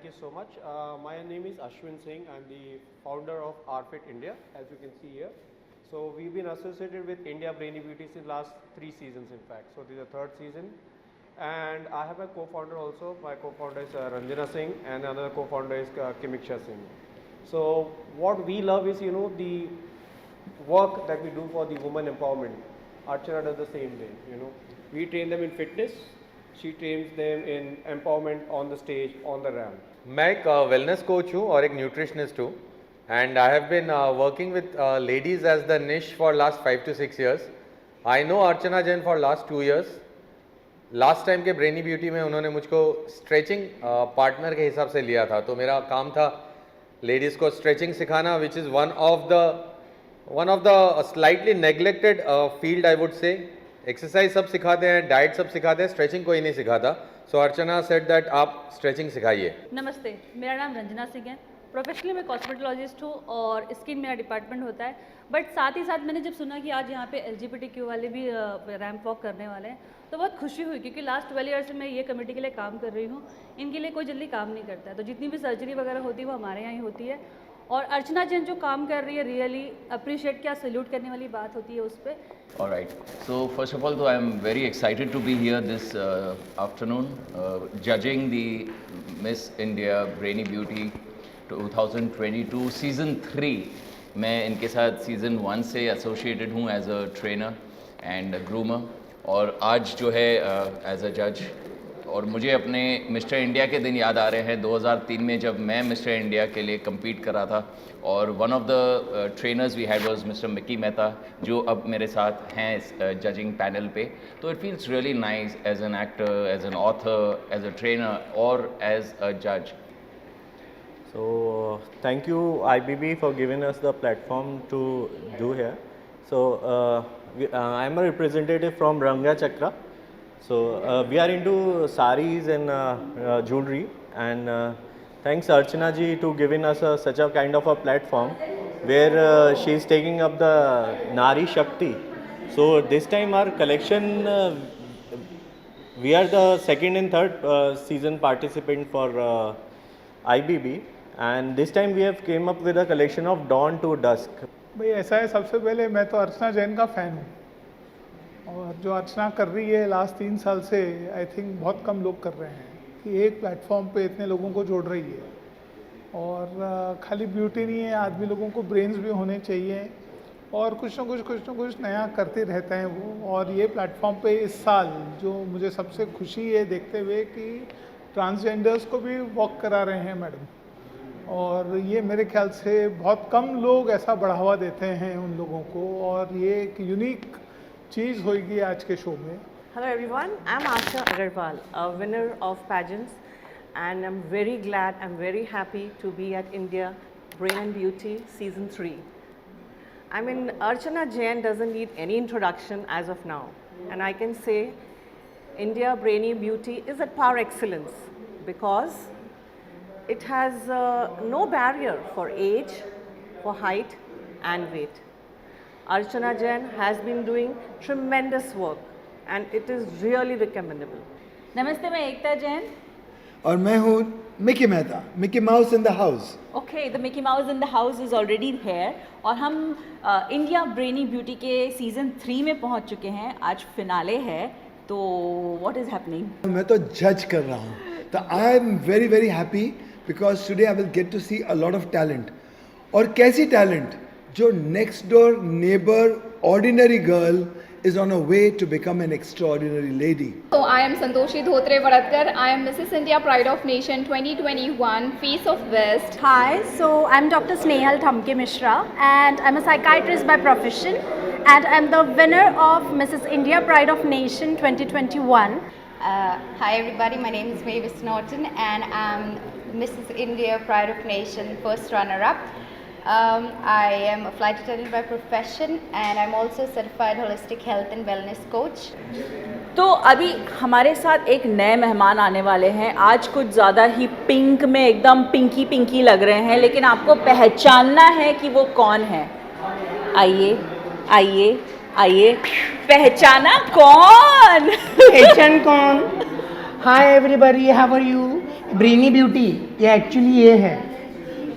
you so much. My name is Ashwin Singh. I'm the founder of RFit India, as you can see here. So we've been associated with India Brainy Beauty since last 3 seasons, in fact. So this is the 3rd season. And I have a co-founder also. My co-founder is Ranjana Singh, and another co-founder is Kimiksha Singh. So what we love is, the work that we do for the women empowerment. Archana does the same way, We train them in fitness. She trains them in empowerment on the stage, on the ramp. मैं एक wellness coach हूँ और एक nutritionist हूँ and I have been working with ladies as the niche for last 5 to 6 years. I know Archana Jain for last 2 years. Last time के brainy beauty में उन्होंने मुझको स्ट्रेचिंग पार्टनर के हिसाब से लिया था, तो मेरा काम था लेडीज़ को स्ट्रेचिंग सिखाना, which is one of the slightly neglected field I would say. Exercise सब सिखाते हैं, डाइट सब सिखाते हैं, स्ट्रेचिंग कोई नहीं सिखाता. सो अर्चना सेड दैट आप स्ट्रेचिंग सिखाइए. नमस्ते, मेरा नाम रंजना सिंह है. प्रोफेशनली मैं कॉस्मेटोलॉजिस्ट हूँ और स्किन मेरा डिपार्टमेंट होता है. बट साथ ही साथ मैंने जब सुना कि आज यहाँ पे LGBTQ वाले भी रैंप वॉक करने वाले हैं, तो बहुत खुशी हुई, क्योंकि लास्ट 12 ईयर्स में मैं ये कमेटी के लिए काम कर रही हूँ. इनके लिए कोई जल्दी काम नहीं करता है, तो जितनी भी सर्जरी वगैरह होती है वो हमारे यहाँ ही होती है. और अर्चना जैन जो काम कर रही है, रियली अप्रिशिएट, क्या सैल्यूट करने वाली बात होती है उस पर. Alright, so first of all, though, I am very excited to be here this afternoon judging the Miss India Brainy Beauty 2022 Season 3. मैं इनके साथ Season 1 से associated हूँ as a trainer and groomer, और आज जो है as a judge. और मुझे अपने मिस्टर इंडिया के दिन याद आ रहे हैं 2003 में, जब मैं मिस्टर इंडिया के लिए compete कर रहा था, और one of the trainers we had was mister Mickey Mehta, जो अब मेरे साथ हैं इस जजिंग पैनल पे. तो it feels really nice as an actor, as an author, as a trainer और एज अ जज. So thank you IBB for giving us the platform to do here. So I am a representative from Ranga Chakra. So we are into saris and jewelry, and thanks Archana ji to giving us such a kind of a platform where she is taking up the Nari Shakti. So this time our collection, we are the 2nd and 3rd season participant for IBB, and this time we have came up with a collection of dawn to dusk. भाई ऐसा है, सबसे पहले मैं तो अर्चना जैन का fan हूँ, और जो अर्चना कर रही है लास्ट 3 साल से, आई थिंक बहुत कम लोग कर रहे हैं कि एक प्लेटफॉर्म पे इतने लोगों को जोड़ रही है. और खाली ब्यूटी नहीं है, आदमी लोगों को ब्रेन्स भी होने चाहिए, और कुछ ना कुछ नया करते रहते हैं वो. और ये प्लेटफॉर्म पे इस साल जो मुझे सबसे खुशी है देखते हुए कि ट्रांसजेंडर्स को भी वॉक करा रहे हैं मैडम, और ये मेरे ख्याल से बहुत कम लोग ऐसा बढ़ावा देते हैं उन लोगों को, और ये एक यूनिक चीज़ होगी आज के शो में. Hello everyone, I'm Asha Agarwal, a winner of pageants, and I'm very glad, I'm very happy to be at India Brain and Beauty Season 3. I mean, Archana Jain doesn't need any introduction as of now, and I can say India Brainy Beauty is at par excellence because it has no barrier for age, for height and weight. Archana Jain has been doing tremendous work and it is really recommendable. नमस्ते, मैं एकता जैन. और मैं हूँ Mickey Mehta, Mickey mouse in the house. Okay, the Mickey mouse in the house is already hair, और हम India brainy beauty के season 3 में पहुँच चुके हैं. आज फिनाले है, तो व्हाट इज़ हैपनिंग? मैं तो जज कर रहा हूँ, तो I am very very happy because today I will get to see a lot of talent. और कैसी टैलेंट, जो next door neighbour ordinary girl is on her way to become an extraordinary lady. So I am Santoshi Dhotre Bharatkar. I am Mrs. India Pride of Nation 2021 Face of West. Hi, so I'm Dr. Snehal Thamke Mishra, and I'm a psychiatrist by profession, and I'm the winner of Mrs. India Pride of Nation 2021. Hi everybody, my name is Mavis Norton and I'm Mrs. India Pride of Nation first runner-up. I am a flight attendant by profession and I'm also a certified holistic health and wellness coach. तो अभी हमारे साथ एक नए मेहमान आने वाले हैं. आज कुछ ज़्यादा ही पिंक में, एकदम पिंकी पिंकी लग रहे हैं, लेकिन आपको पहचानना है कि वो कौन है. आइए आइए आइए, पहचाना कौन? पहचान कौन? Hi everybody, how are you? Brainy Beauty. ये एक्चुअली ये है.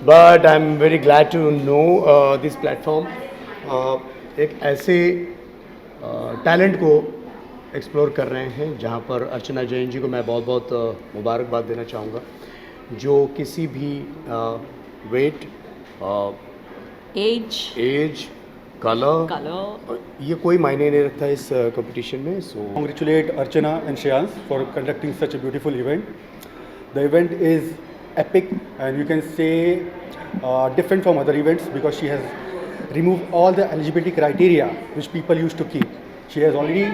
But I'm very glad to know this platform. एक ऐसे टैलेंट को एक्सप्लोर कर रहे हैं जहाँ पर अर्चना जैन जी को मैं बहुत बहुत मुबारकबाद देना चाहूँगा, जो किसी भी वेट, एज, कलर, ये कोई मायने नहीं रखता इस कंपटीशन में. सो Congratulate Archana and Shreyans for conducting such a beautiful event. The event is epic and you can say different from other events because she has removed all the eligibility criteria which people used to keep. She has already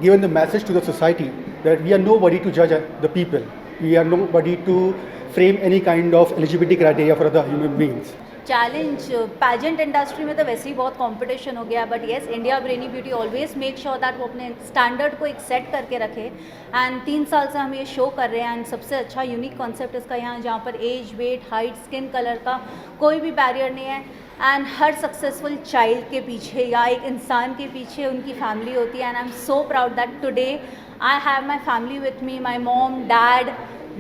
given the message to the society that we are nobody to judge the people. We are nobody to frame any kind of eligibility criteria for other human beings. Challenge pageant industry में तो वैसे ही बहुत competition हो गया, but yes India brainy beauty always make sure that वो अपने standard को एक सेट करके रखे. एंड 3 साल से हम ये शो कर रहे हैं एंड सबसे अच्छा यूनिक कॉन्सेप्ट इसका यहाँ, जहाँ पर age, weight, height, skin colour का कोई भी बैरियर नहीं है. एंड हर सक्सेसफुल चाइल्ड के पीछे या एक इंसान के पीछे उनकी फैमिली होती है. And I am so proud that today I have my family with me, my mom, dad,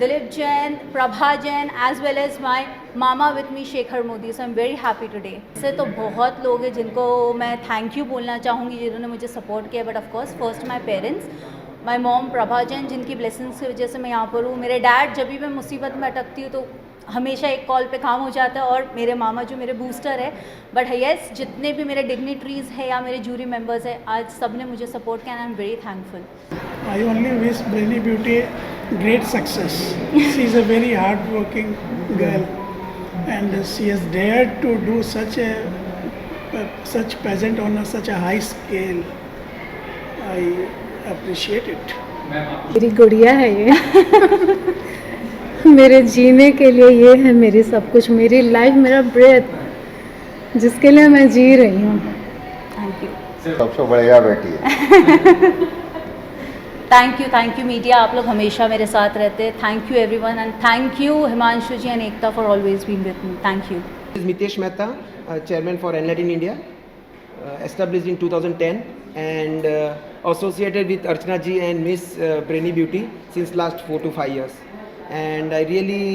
Dilip Jain, Prabha Jain, as well as my mama with me, Shekhar Modi. So I'm very happy today. से तो बहुत लोग हैं जिनको मैं thank you बोलना चाहूँगी जिन्होंने मुझे सपोर्ट किया, but of course first my parents, my mom Prabha Jain, जिनकी ब्लेसिंग्स की वजह से मैं यहाँ पर हूँ. मेरे डैड, जब भी मैं मुसीबत में अटकती हूँ तो हमेशा एक कॉल पे काम हो जाता है, और मेरे मामा जो मेरे बूस्टर है. बट येस, जितने भी मेरे डिग्निटरीज है या मेरे जूरी मेंबर्स है, आज सब ने मुझे सपोर्ट किया and I am very thankful. I only wish Brainy Beauty great success. She is a very hard-working girl, and she has dared to do such pageant on such a high scale. I appreciate it. मेरी गुड़िया है ये. मेरे जीने के लिए ये है मेरी सब कुछ, मेरी लाइफ, मेरा ब्रेथ, जिसके लिए मैं जी रही हूँ. Thank you. सबसे बढ़िया बेटी है. थैंक यू मीडिया, आप लोग हमेशा मेरे साथ रहते हैं. Thank you everyone and thank you Himanshu ji and Ekta for always being with me. Thank you. This is Mitesh Mehta, chairman for Enlighten India, established in 2010 and associated with Archana ji and Miss Brainy Beauty since last 4 to 5 years. And I really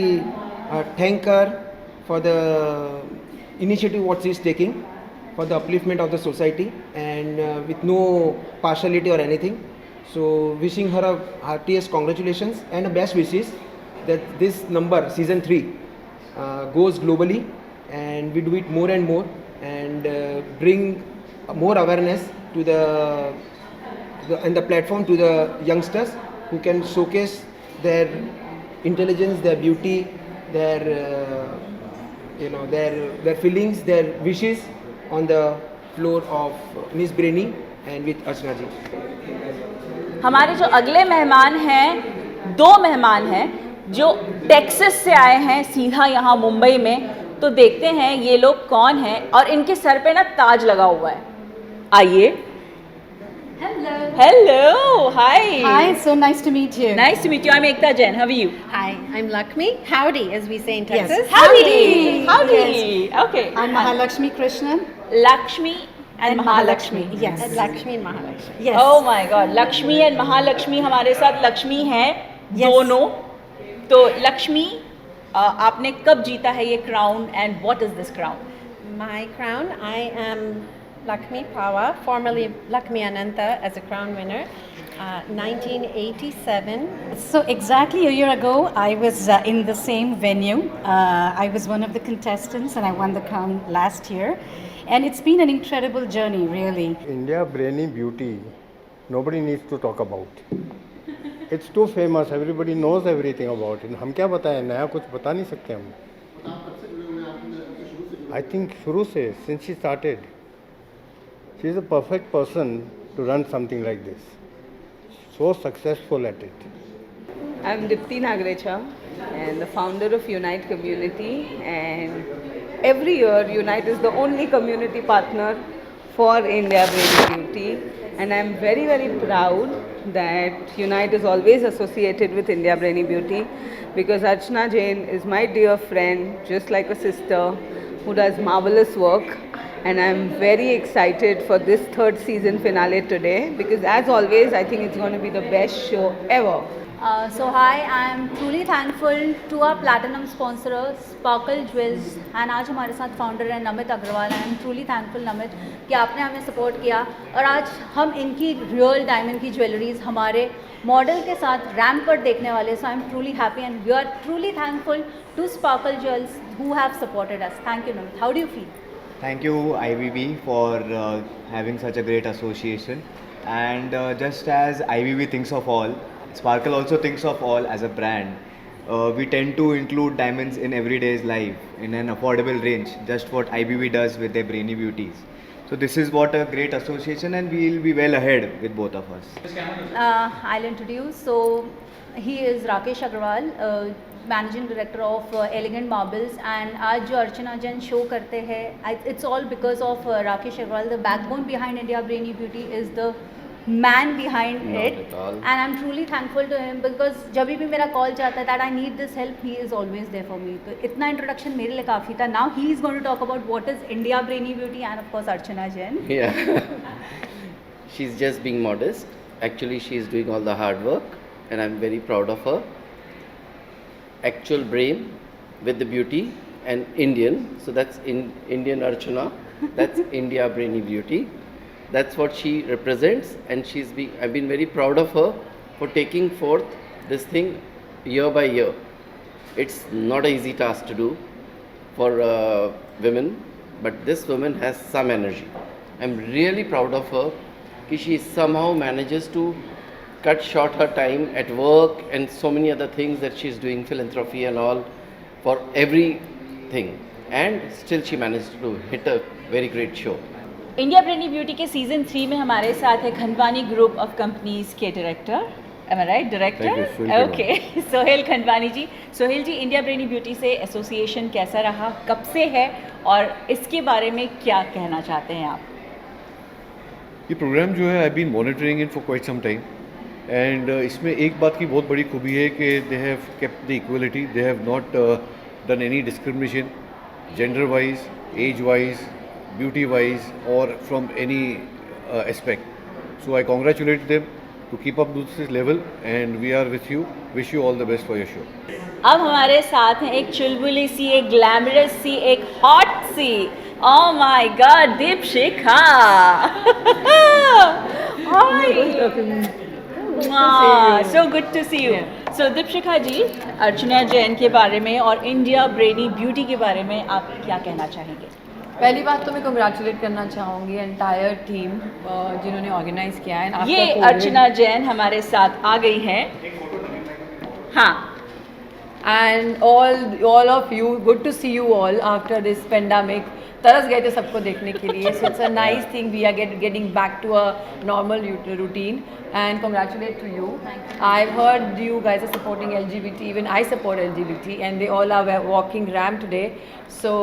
thank her for the initiative what she is taking for the upliftment of the society and with no partiality or anything. So wishing her a heartiest congratulations and best wishes that this number season 3 goes globally and we do it more and more and bring more awareness to the platform to the youngsters who can showcase their intelligence, their beauty, their feelings, their wishes on the floor of Miss Brainy and with Archana ji. हमारे जो अगले मेहमान हैं, 2 मेहमान हैं जो Texas से आए हैं सीधा यहाँ मुंबई में. तो देखते हैं ये लोग कौन हैं, और इनके सर पे ना ताज लगा हुआ है. आइए. Hello. Hi. Hi, so nice to meet you. Nice to meet you. I'm Ekta Jain. How are you? Hi, I'm Lakshmi. Howdy, as we say in Texas. Yes. Howdy. Howdy. Yes. Okay. I'm Mahalakshmi Krishnan. Lakshmi and Mahalakshmi. Yes. And Lakshmi and Mahalakshmi. Yes. Oh my God. Lakshmi and Mahalakshmi हमारे साथ लक्ष्मी हैं दोनों. तो लक्ष्मी, आपने कब जीता है ये crown and what is this crown? My crown, I am Lakshmi Pawa, formerly Lakshmi Ananta, as a crown winner, 1987. So exactly a year ago, I was in the same venue. I was one of the contestants and I won the crown last year. And it's been an incredible journey, really. India Brainy Beauty, nobody needs to talk about. It's too famous, everybody knows everything about it. हम क्या बताएं, नया कुछ बता नहीं सकते हम. I think शुरू से, since she started, she is a perfect person to run something like this. So successful at it. I'm Dipti Nagrecha and the founder of Unite Community, and every year Unite is the only community partner for India Brainy Beauty, and I'm very, very proud that Unite is always associated with India Brainy Beauty because Archana Jain is my dear friend, just like a sister, who does marvelous work. and I'm very excited for this third season finale today because, as always, I think it's going to be the best show ever. So hi, I am truly thankful to our platinum sponsor Sparkle Jewels and आज हमारे साथ founder है Namit Agarwal. I am truly thankful Namit कि आपने हमें support किया और आज हम इनकी रियल डायमंड की ज्वेलरीज हमारे मॉडल के साथ रैम्प पर देखने वाले. So I am truly happy and we are truly thankful to Sparkle Jewels who have supported us. Thank you Namit. How do you feel? Thank you IBB for having such a great association, and just as IBB thinks of all, Sparkle also thinks of all as a brand. We tend to include diamonds in everyday's life in an affordable range, just what IBB does with their Brainy Beauties. So this is what a great association, and we will be well ahead with both of us. I'll introduce. So he is Rakesh Agrawal, Managing Director of Elegant Marbles, and आज जो अर्चना Jain show करते हैं, it's all because of Rakesh Agrawal. The backbone behind India Brainy Beauty is the man behind it, and I'm truly thankful to him because जब भी मेरा call जाता है that I need this help, he is always there for me. तो इतना introduction मेरे लिए काफ़ी था. Now he is going to talk about what is India Brainy Beauty and of course Archana Jain. Yeah, she's just being modest. Actually, she's doing all the hard work, and I'm very proud of her. Actual brain with the beauty and Indian, so that's Indian Archana. That's India Brainy Beauty. That's what she represents, and I've been very proud of her for taking forth this thing year by year. It's not an easy task to do for women, but this woman has some energy. I'm really proud of her that she somehow manages to cut short her time at work and so many other things that she's doing, philanthropy and all, for everything, and still she managed to hit a very great show. India brainy beauty के season 3 में हमारे साथ है Khandwani group of companies के director. M आई right? Director okay, Sohail Khandwani जी. सोहेल जी, India brainy beauty से association कैसा रहा, कब से है और इसके बारे में क्या कहना चाहते हैं आप? ये प्रोग्राम जो है I been monitoring it for quite some time, and इसमें एक बात की बहुत बड़ी खूबी है कि they have kept the equality. They have not done any discrimination gender wise, age wise, beauty wise, or from any aspect. So I congratulate them to keep up this level, and we are with you. Wish you all the best for your show. अब हमारे साथ हैं एक चुलबुली सी, एक glamorous सी, एक hot सी. Oh my God, Deepshikha. So good to see you. So Deepshikha ji, Archana Jain के बारे में और इंडिया ब्रेनी ब्यूटी के बारे में आप क्या कहना चाहेंगे? पहली बात तो मैं कंग्रेचुलेट करना चाहूँगी एंटायर टीम जिन्होंने ऑर्गेनाइज किया है. ये अर्चना जैन हमारे साथ आ गई हैं. हाँ. And all of you, good to see you all after this pandemic. तरस गए थे सबको देखने के लिए. So it's a nice thing we are getting back to a normal routine, and congratulate to you. I've heard you guys are supporting LGBT, even I support LGBT, and they all are walking RAM today. So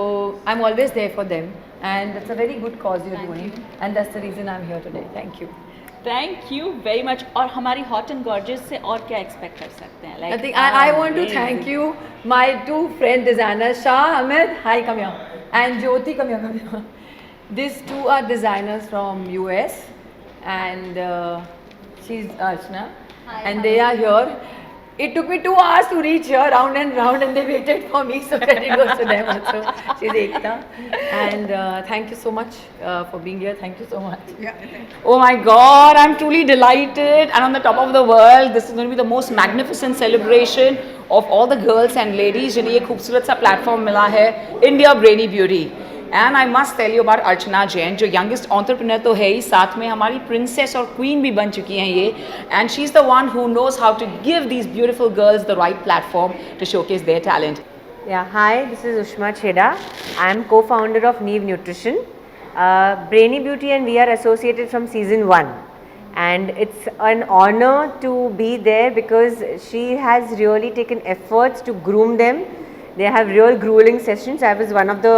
I'm always there for them, and that's a very good cause you're doing, and that's the reason I'm here today. Thank you. Thank you very much. और हमारी hot and gorgeous से और क्या expect कर सकते हैं? Like, I want to thank you, my two friend designers, Shah Ahmed, hi, come here, and Jyoti, come here. These two are designers from US, and she's Archana, and they are here. It took me 2 hours to reach here, round and round, and they waited for me, so credit goes to them also. She's Ekta, and thank you so much for being here. Thank you so much. Oh my God, I'm truly delighted, and on the top of the world, this is going to be the most magnificent celebration of all the girls and ladies जिन्हें ये खूबसूरत सा platform मिला है, India brainy beauty. And I must tell you about Archana Jain, जो youngest entrepreneur तो है ही, साथ में हमारी प्रिंसेस और क्वीन भी बन चुकी हैं ये. And she is the one who knows how to give these beautiful girls the right platform to showcase their talent. Yeah, hi, this is Ushma Chheda. I am co-founder of Neve Nutrition. Brainy Beauty and we are associated from season 1. And it's an honor to be there because she has really taken efforts to groom them. They have real grueling sessions. I was one of the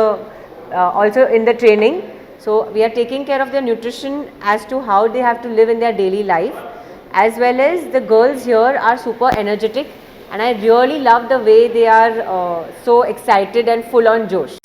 also in the training. So we are taking care of their nutrition as to how they have to live in their daily life, as well as the girls here are super energetic, and I really love the way they are so excited and full on josh.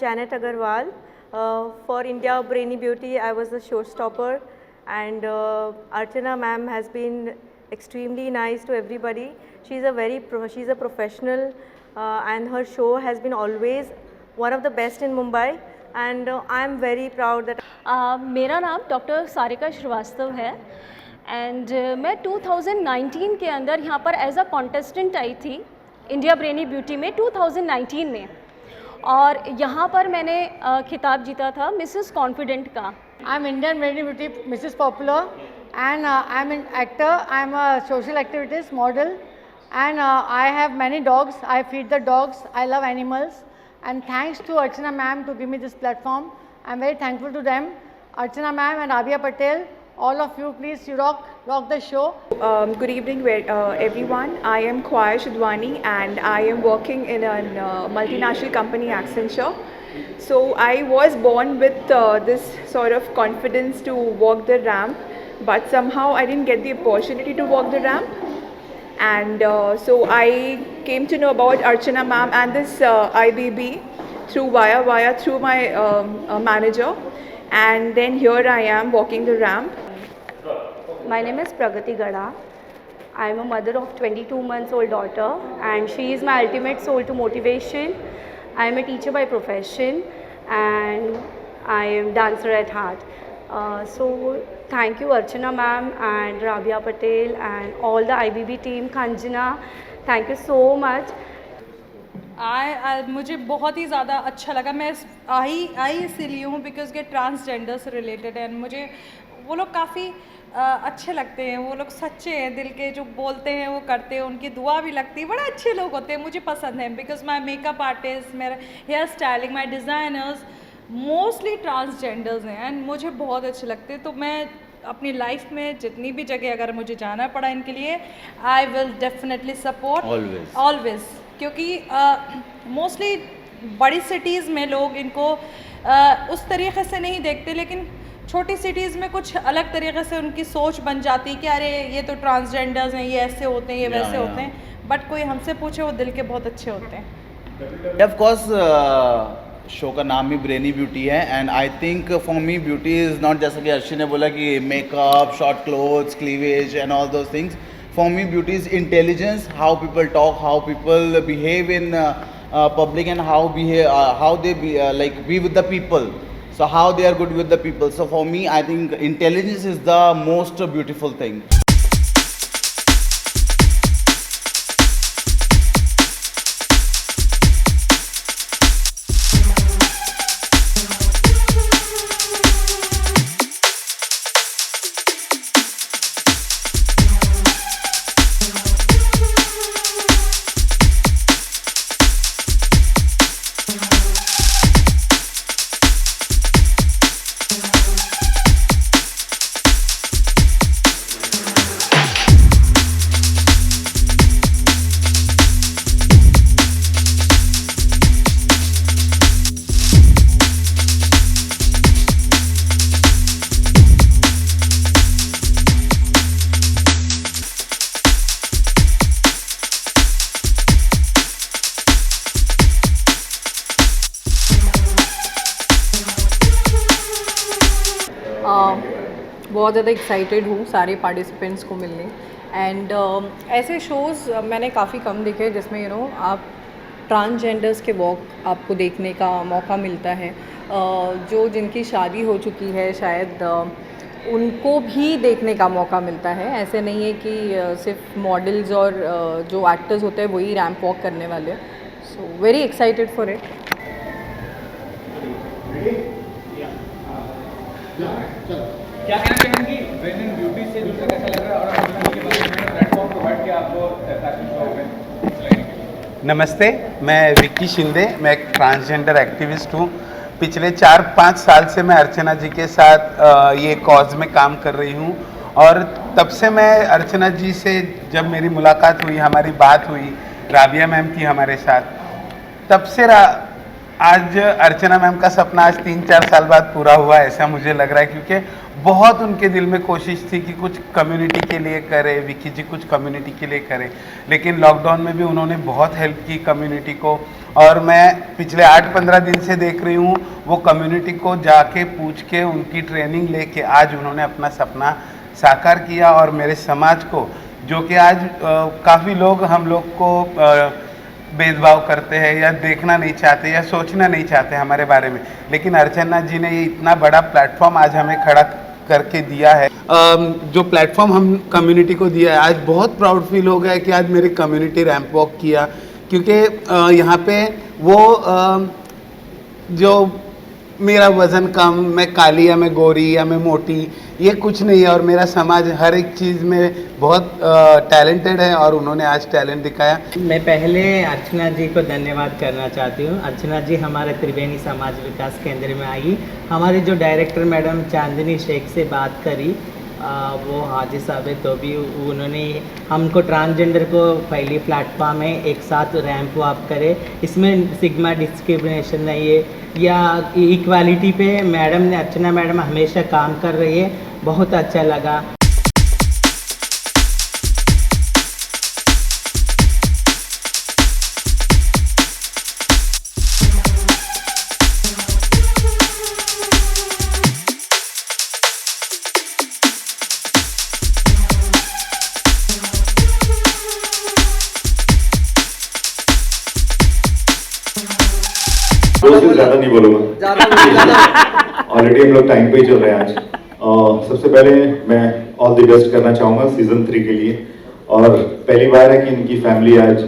Janet Agarwal. For India Brainy Beauty, I was the showstopper, and Archana ma'am has been extremely nice to everybody. She's a professional, and her show has been always one of the best in Mumbai, and I am very proud that. मेरा नाम doctor Sarika Srivastava है and मैं 2019 के अंदर यहाँ पर as a contestant आई थी India brainy beauty में 2019 में, और यहाँ पर मैंने खिताब जीता था मिसेस कॉन्फिडेंट का. I am Indian brainy beauty Mrs popular and I'm an actor, I'm a social activist, model, and I have many dogs. I feed the dogs, I love animals, and thanks to Archana ma'am to give me this platform. I'm very thankful to them. Archana ma'am and Rabia Patel, all of you, please, you rock the show. Good evening everyone. I am Khwaya Shidwani and I am working in a multinational company, Accenture. So I was born with this sort of confidence to walk the ramp, but somehow I didn't get the opportunity to walk the ramp, and so I came to know about Archana ma'am and this IBB through my manager, and then here I am walking the ramp. My name is Pragati Gada. I am a mother of 22 months old daughter, and she is my ultimate soul to motivation. I am a teacher by profession, and I am dancer at heart. So thank you Archana ma'am and Rabia Patel and all the IBB team, Khanjana, thank you so much. मुझे बहुत ही ज़्यादा अच्छा लगा. मैं आई इसीलिए हूँ because के transgender से रिलेटेड है. मुझे वो लोग काफ़ी अच्छे लगते हैं, वो लोग सच्चे हैं, दिल के जो बोलते हैं वो करते हैं, उनकी दुआ भी लगती है, बड़े अच्छे लोग होते हैं, मुझे पसंद है. बिकॉज माई मेकअप आर्टिस्ट, मेरा हेयर स्टाइलिंग, माई डिज़ाइनर्स मोस्टली ट्रांसजेंडर्स हैं एंड मुझे बहुत अच्छे लगते हैं. तो मैं अपनी लाइफ में जितनी भी जगह अगर मुझे जाना पड़ा इनके लिए, I will definitely support always, क्योंकि मोस्टली बड़ी सिटीज़ में लोग इनको उस तरीक़े से नहीं देखते, लेकिन छोटी सिटीज़ में कुछ अलग तरीक़े से उनकी सोच बन जाती कि अरे ये तो ट्रांसजेंडर्स हैं, ये ऐसे होते हैं, ये वैसे होते हैं. बट कोई हमसे पूछे वो दिल के बहुत अच्छे होते हैं. ऑफ कोर्स शो का नाम ही ब्रेनी ब्यूटी है, and I think for me beauty is not, जैसा कि अर्शी ने बोला कि makeup, short clothes, cleavage and all those things. For me beauty is intelligence, how people talk, how people behave in public, and how they be with the people. So how they are good with the people. So for me, I think intelligence is the most beautiful thing. बहुत ज़्यादा excited हूँ सारे participants को मिलने. And ऐसे shows मैंने काफ़ी कम देखे जिसमें आप ट्रांसजेंडर्स के वॉक आपको देखने का मौका मिलता है. जो जिनकी शादी हो चुकी है शायद उनको भी देखने का मौका मिलता है. ऐसे नहीं है कि सिर्फ मॉडल्स और जो एक्टर्स होते हैं वही रैंप वॉक करने वाले. So very excited for it. क्या कहना चाहेंगी ब्रेनी ब्यूटी से जुड़कर कैसा लग रहा है, और के बाद में प्लेटफॉर्म प्रोवाइड किया आपको फैशन शो में? नमस्ते, मैं विक्की शिंदे, मैं एक ट्रांसजेंडर एक्टिविस्ट हूँ. पिछले 4-5 साल से मैं अर्चना जी के साथ ये कॉज में काम कर रही हूँ, और तब से मैं अर्चना जी से जब मेरी मुलाकात हुई, हमारी बात हुई, राबिया मैम की हमारे साथ, तब से आज अर्चना मैम का सपना आज 3-4 साल बाद पूरा हुआ ऐसा मुझे लग रहा है, क्योंकि बहुत उनके दिल में कोशिश थी कि कुछ कम्युनिटी के लिए करे, विक्की जी कुछ कम्युनिटी के लिए करे, लेकिन लॉकडाउन में भी उन्होंने बहुत हेल्प की कम्युनिटी को, और मैं पिछले 8-15 दिन से देख रही हूँ वो कम्युनिटी को जाके पूछ के उनकी ट्रेनिंग लेके आज उन्होंने अपना सपना साकार किया। और मेरे समाज को, जो कि आज काफ़ी लोग हम लोग को भेदभाव करते हैं या देखना नहीं चाहते या सोचना नहीं चाहते हमारे बारे में, लेकिन अर्चना जी ने ये इतना बड़ा प्लेटफॉर्म आज हमें खड़ा करके दिया है। जो प्लेटफॉर्म हम कम्युनिटी को दिया है, आज बहुत प्राउड फील हो गया कि आज मेरी कम्युनिटी रैंप वॉक किया, क्योंकि यहाँ पे वो जो मेरा वज़न कम, मैं काली या मैं गोरी या मैं मोटी, ये कुछ नहीं है। और मेरा समाज हर एक चीज़ में बहुत टैलेंटेड है और उन्होंने आज टैलेंट दिखाया। मैं पहले अर्चना जी को धन्यवाद करना चाहती हूँ। अर्चना जी हमारे त्रिवेणी समाज विकास केंद्र में आई, हमारे जो डायरेक्टर मैडम चांदनी शेख से बात करी, वो हाजी साहब है, तो भी उन्होंने हमको ट्रांसजेंडर को पहली प्लेटफॉर्म में एक साथ रैंप वॉक करे, इसमें सिग्मा डिस्क्रिमिनेशन नहीं है या इक्वालिटी पे मैडम ने, अर्चना मैडम हमेशा काम कर रही है, बहुत अच्छा लगा। ज़्यादा नहीं बोलूँगा, ऑलरेडी हम लोग टाइम पे ही चल रहे हैं आज। सबसे पहले मैं ऑल द बेस्ट करना चाहूँगा सीज़न 3 के लिए। और पहली बार है कि इनकी फैमिली आज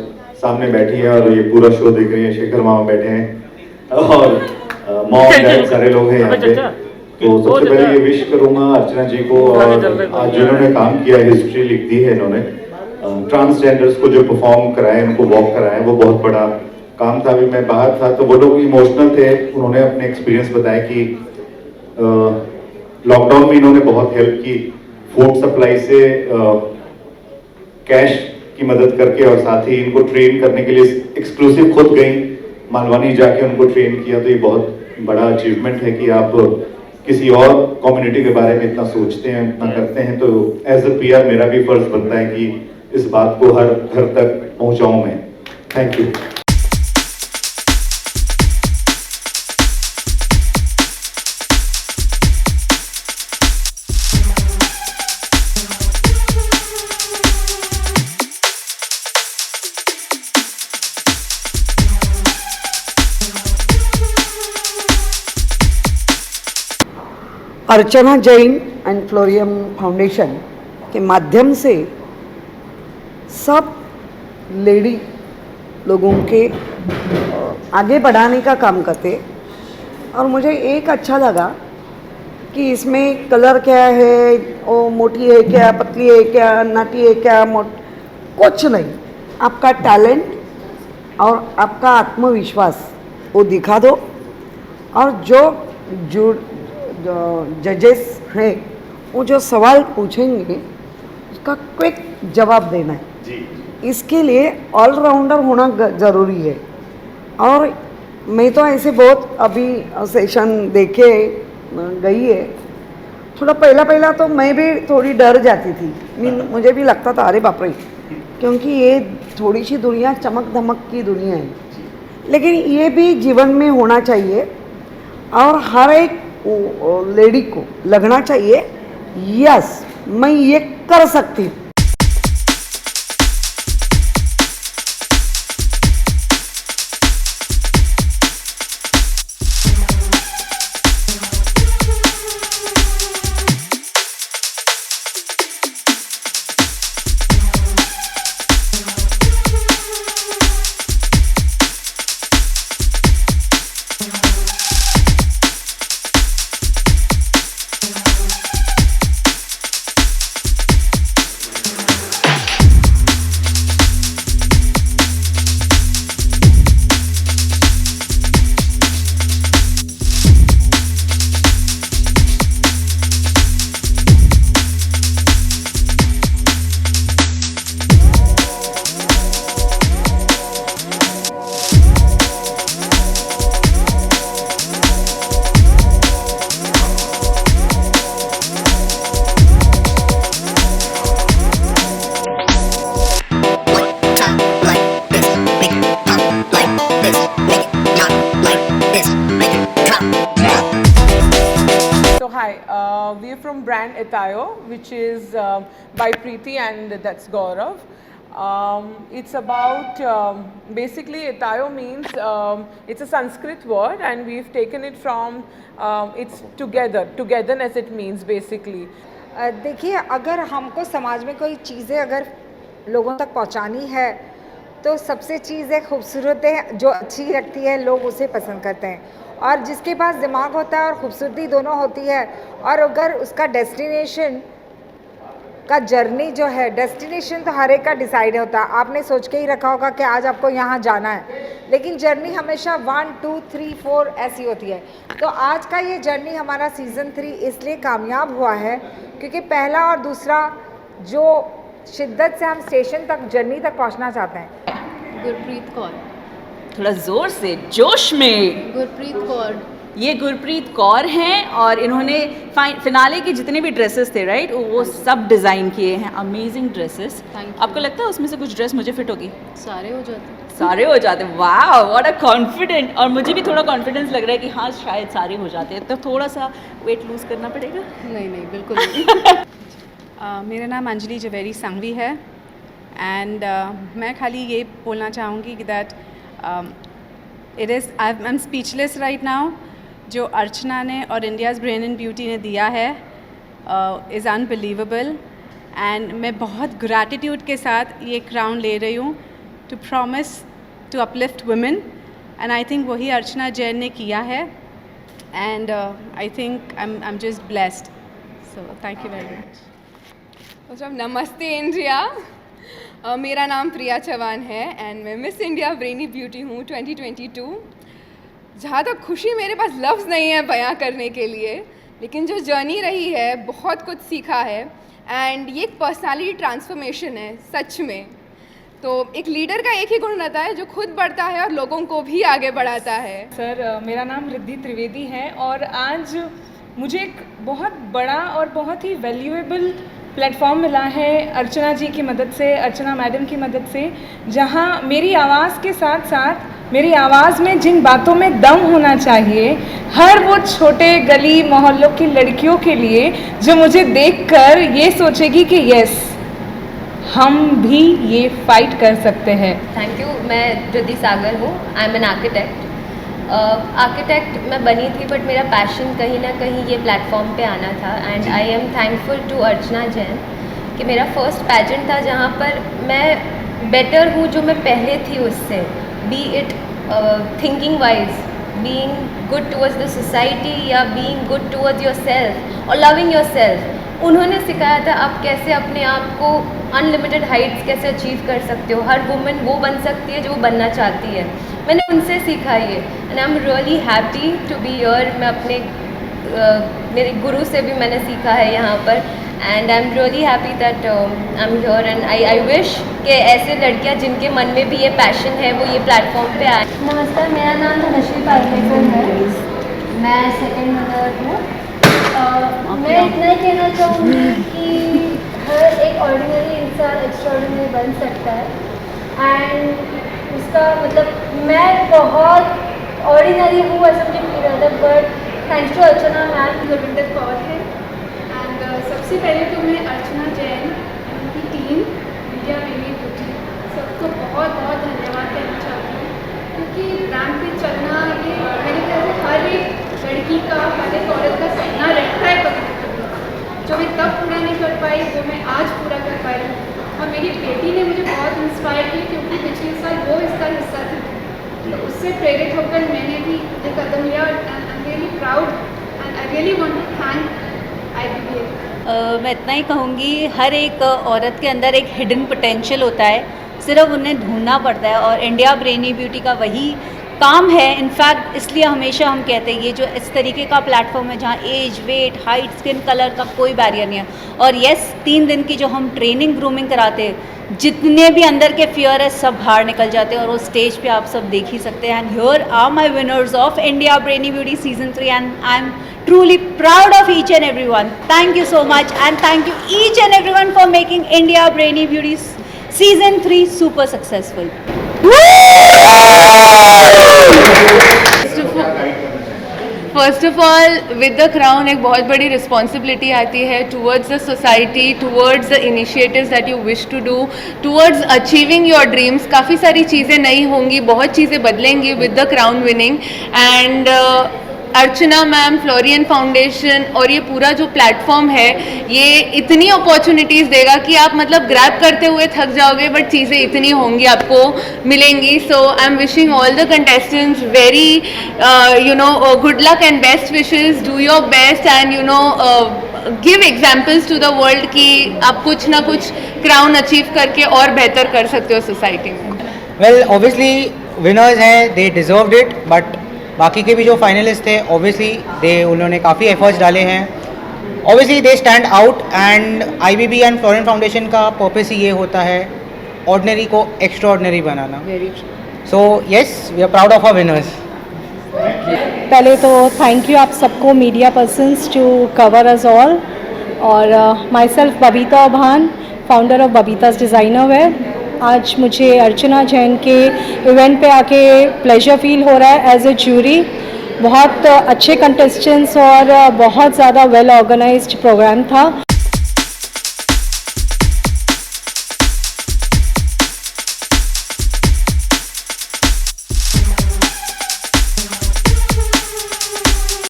सामने बैठी है और ये पूरा शो देख रही है। शेखर मामा बैठे हैं और मॉम डैड सारे लोग हैं यहाँ पे। तो सबसे पहले ये विश करूँगा अर्चना जी को, और आज जिन्होंने काम किया, हिस्ट्री लिख दी है इन्होंने, ट्रांसजेंडर्स को जो परफॉर्म कराए, उनको वॉक कराए, वो बहुत बड़ा काम था। अभी मैं बाहर था तो वो लोग इमोशनल थे, उन्होंने अपने एक्सपीरियंस बताया कि लॉकडाउन में इन्होंने बहुत हेल्प की, फूड सप्लाई से कैश की मदद करके, और साथ ही इनको ट्रेन करने के लिए एक्सक्लूसिव खुद गई मालवानी जाके उनको ट्रेन किया। तो ये बहुत बड़ा अचीवमेंट है कि आप किसी और कम्युनिटी के बारे में इतना सोचते हैं, इतना करते हैं। तो एज अ PR मेरा भी फर्ज बनता है कि इस बात को हर घर तक पहुंचाऊं मैं। Thank you. Archana Jain and Florium foundation के माध्यम से सब लेडी लोगों के आगे बढ़ाने का काम करते। और मुझे एक अच्छा लगा कि इसमें कलर क्या है, वो मोटी है क्या, पतली है क्या, नाटी है क्या, कुछ नहीं, आपका टैलेंट और आपका आत्मविश्वास वो दिखा दो। और जो जजेस हैं वो जो सवाल पूछेंगे उसका क्विक जवाब देना है जी। इसके लिए ऑलराउंडर होना ज़रूरी है। और मैं तो ऐसे बहुत अभी सेशन देखे गई है, थोड़ा पहला तो मैं भी थोड़ी डर जाती थी, मुझे भी लगता था अरे बाप रे, क्योंकि ये थोड़ी सी दुनिया चमक धमक की दुनिया है, लेकिन ये भी जीवन में होना चाहिए। और हर एक लेडी को लगना चाहिए यस मैं ये कर सकती हूँ। We are from brand Etayo, which is by Preeti and that's Gaurav. It's about basically Etayo means it's a Sanskrit word and we've taken it from it's togetherness it means basically. देखिए, अगर हमको समाज में कोई चीज़ें अगर लोगों तक पहुंचानी है तो सबसे चीज़ है खूबसूरत है, जो अच्छी लगती है लोग उसे पसंद करते हैं, और जिसके पास दिमाग होता है और खूबसूरती दोनों होती है, और अगर उसका डेस्टिनेशन का जर्नी जो है, डेस्टिनेशन तो हर एक का डिसाइड होता है, आपने सोच के ही रखा होगा कि आज आपको यहाँ जाना है, लेकिन जर्नी हमेशा 1, 2, 3, 4 ऐसी होती है। तो आज का ये जर्नी हमारा सीज़न 3 इसलिए कामयाब हुआ है क्योंकि पहला और दूसरा जो शिद्दत से हम स्टेशन तक जर्नी तक पहुँचना चाहते हैं। गुरप्रीत कौर। थोड़ा जोर से, जोश में। गुरप्रीत कौर। ये गुरप्रीत कौर हैं और इन्होंने फिनाले के जितने भी ड्रेसेस थे राइट, वो सब डिज़ाइन किए हैं, अमेजिंग ड्रेसेस। आपको लगता है उसमें से कुछ ड्रेस मुझे फिट होगी? सारे हो जाते। सारे हो जाते, वाह व्हाट अ कॉन्फिडेंट। और मुझे भी थोड़ा कॉन्फिडेंस लग रहा है कि हाँ शायद सारे हो जाते हैं, तो थोड़ा सा वेट लूज़ करना पड़ेगा। नहीं नहीं बिल्कुल नहीं। मेरा नाम अंजलि जवेरी संघवी है एंड मैं खाली ये बोलना चाहूँगी कि that it is I am speechless right now. जो अर्चना ने और इंडियाज़ ब्रेन एंड ब्यूटी ने दिया है इज़ अनबिलीवेबल, एंड मैं बहुत ग्रैटिट्यूड के साथ ये क्राउन ले रही हूँ to promise to uplift women, and I think वही अर्चना जैन ने किया है, and I think I am just blessed, so thank you very much. मतलब नमस्ते इंडिया, मेरा नाम प्रिया चौहान है एंड मैं मिस इंडिया ब्रेनी ब्यूटी हूँ 2022। जहाँ तक खुशी मेरे पास लफ्ज़ नहीं है बयां करने के लिए, लेकिन जो जर्नी रही है बहुत कुछ सीखा है, एंड ये एक पर्सनालिटी ट्रांसफॉर्मेशन है सच में। तो एक लीडर का एक ही गुण रहता है जो खुद बढ़ता है और लोगों को भी आगे बढ़ाता है। सर मेरा नाम रिद्धि त्रिवेदी है और आज मुझे एक बहुत बड़ा और बहुत ही वैल्यूएबल प्लेटफॉर्म मिला है अर्चना जी की मदद से, अर्चना मैडम की मदद से, जहां मेरी आवाज़ के साथ साथ मेरी आवाज़ में जिन बातों में दम होना चाहिए, हर वो छोटे गली मोहल्लों की लड़कियों के लिए जो मुझे देखकर ये सोचेगी कि यस हम भी ये फाइट कर सकते हैं। Thank you. मैं रिद्धि सागर हूँ, I am an architect. Architect मैं बनी थी बट मेरा पैशन कहीं ना कहीं ये प्लेटफॉर्म पे आना था, and I am thankful to Archana Jain कि मेरा फर्स्ट पैजेंट था जहाँ पर मैं बेटर हूँ जो मैं पहले थी उससे, be it thinking wise, being good towards the society या being good towards yourself और लविंग योर सेल्फ। उन्होंने सिखाया था आप कैसे अपने आप को अनलिमिटेड हाइट्स कैसे अचीव कर सकते हो, हर वुमेन वो बन सकती है जो वो बनना चाहती है। मैंने उनसे सीखा ये, and I am really happy to be here. मैं अपने मेरे गुरु से भी मैंने सीखा है यहाँ पर, and I am really happy that I am here, and I wish कि ऐसे लड़कियाँ जिनके मन में भी ये पैशन है वो ये प्लेटफॉर्म पे आए। नमस्कार, मेरा नाम धनश्री पार्लेकर है, मैं सेकंड मदर हूँ। मैं इतना ही कहना चाहूँगी कि हर एक ऑर्डिनरी इंसान एक्स्ट्राऑर्डिनरी बन सकता है, एंड उसका मतलब मैं बहुत ऑर्डिनरी हूँ ऐसा मुझे फील होता है, but thanks to Archana ma'am. Gurvinder Kaur है, एंड सबसे पहले तो मैं अर्चना जैन उनकी टीम इंडिया ब्रेनी ब्यूटी सबको बहुत बहुत धन्यवाद कहना चाहती हूँ, क्योंकि ब्रांड पे चलना ये मेरे ख्याल से हर एक लड़की का, हर एक औरत का सपना रहता है कभी ना कभी। जो मैं तब पूरा नहीं कर पाई वो मैं आज पूरा कर पाई हूँ, और मेरी बेटी ने मुझे बहुत इंस्पायर किया क्योंकि पिछले साल वो इसका हिस्सा थी, तो उससे प्रेरित होकर मैंने भी ये कदम लिया, और I am really proud and I really want to thank IBBF। मैं इतना ही कहूँगी, हर एक औरत के अंदर एक हिडन पोटेंशियल होता है, सिर्फ उन्हें ढूंढना पड़ता है, और इंडिया ब्रेनी ब्यूटी का वही काम है। इनफैक्ट इसलिए हमेशा हम कहते हैं ये जो इस तरीके का प्लेटफॉर्म है जहाँ age, weight, height, skin colour का कोई बैरियर नहीं है, और यस 3 दिन की जो हम ट्रेनिंग ग्रूमिंग कराते हैं, जितने भी अंदर के फियर है सब बाहर निकल जाते हैं, और वो स्टेज पे आप सब देख ही सकते हैं। And here are my winners of India brainy beauty season 3, and I am truly proud of each and everyone. Thank you so much, and thank you each and everyone for making India Brainy Beauty season 3 super successful. First of all with the crown एक बहुत बड़ी responsibility आती है towards the society, towards the initiatives that you wish to do, towards achieving your dreams. काफ़ी सारी चीज़ें नई होंगी, बहुत चीज़ें बदलेंगी with the crown winning. And Archana ma'am, Florian foundation और ये पूरा जो प्लेटफॉर्म है ये इतनी अपॉर्चुनिटीज़ देगा कि आप मतलब ग्रैब करते हुए थक जाओगे, बट चीज़ें इतनी होंगी आपको मिलेंगी. So I am wishing all the contestants very good luck and best wishes. Do your best and give examples to the world कि आप कुछ ना कुछ क्राउन अचीव करके और बेहतर कर सकते हो सोसाइटी में. वेल ऑब्वियसली विनर्स हैं, दे डिजर्व्ड इट, बट बाकी के भी जो फाइनलिस्ट थे ऑब्वियसली उन्होंने काफ़ी एफर्ट्स डाले हैं. Obviously they stand out and IBB and Florian foundation का पर्पस ही ये होता है ऑर्डिनरी को एक्स्ट्रा ऑर्डिनरी बनाना. So yes, we are proud of our winners. पहले तो थैंक यू आप सबको, media persons, to cover us all. और myself Babita Obhan, founder of Babita's designer wear. आज मुझे अर्चना जैन के इवेंट पे आके प्लेजर फील हो रहा है एज ए ज्यूरी. बहुत अच्छे कंटेस्टेंट्स और बहुत ज़्यादा वेल ऑर्गेनाइज्ड प्रोग्राम था.